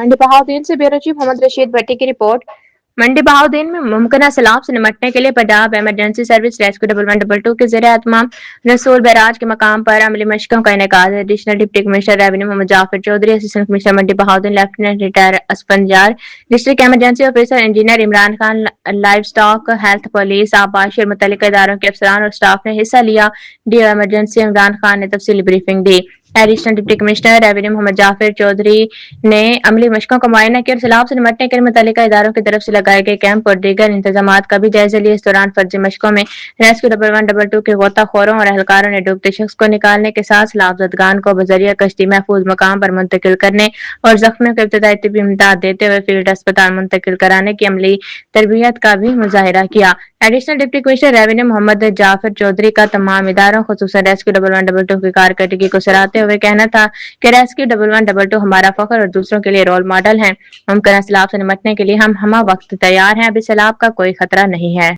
मंडी बहाउद्दीन से bureau chief Mohammad Rashid भट्टी की report. मंडी बहाउद्दीन में मुमकिन सैलाब से निपटने के लिए पंजाब एमरजेंसी सर्विस रेस्क्यू 1112 के ज़रिए एहतमाम रसूल बैराज के मकाम पर अमली मशकों का इनेकाद है। Additional deputy commissioner revenue Mohammad Jafar Chaudhry, assistant commissioner Mandi Bahauddin, lieutenant retire Asfanjar, district emergency officer engineer Imran Khan, live stock, health, police, आबाशी और मुतल्लिका इदारों के अफसरान और स्टाफ ने हिस्सा लिया। डीओ एमरजेंसी इमरान खान ने तफसीली ब्रीफिंग दी। Additional deputy commissioner revenue Mohammad Jafar Chaudhry ने अमली मशकों का मुआयना किया और सैलाब से निपटने के लिए मुतल्लिका इदारों की तरफ से लगाए गए कैंप और दीगर इंतजामात का भी जायजा लिया। इस दौरान फर्जी मशकों में रेस्क्यू 1112 के गोताखोरों और एहलकारों ने डूबते शख्स को निकालने के साथ सैलाबजदगान को बजरिया कश्ती महफूज मकाम पर मुंतकिल करने और जख्मियों को इब्तदाई तिब्बी इमदाद देते हुए फील्ड अस्पताल मुंतकिल कराने की अमली तरबियत का भी मुजाहिरा किया। Additional deputy commissioner revenue Mohammad Jafar Chaudhry का तमाम इदारों खुसूसन रेस्क्यू 1112 की कारकर्दगी को सराहते हुए कहना था कि रेस्क्यू 1112 हमारा फख्र और दूसरों के लिए रोल मॉडल है। मुमकिन सैलाब से निपटने के लिए हम हमा वक्त तैयार हैं। अभी सैलाब का कोई खतरा नहीं है।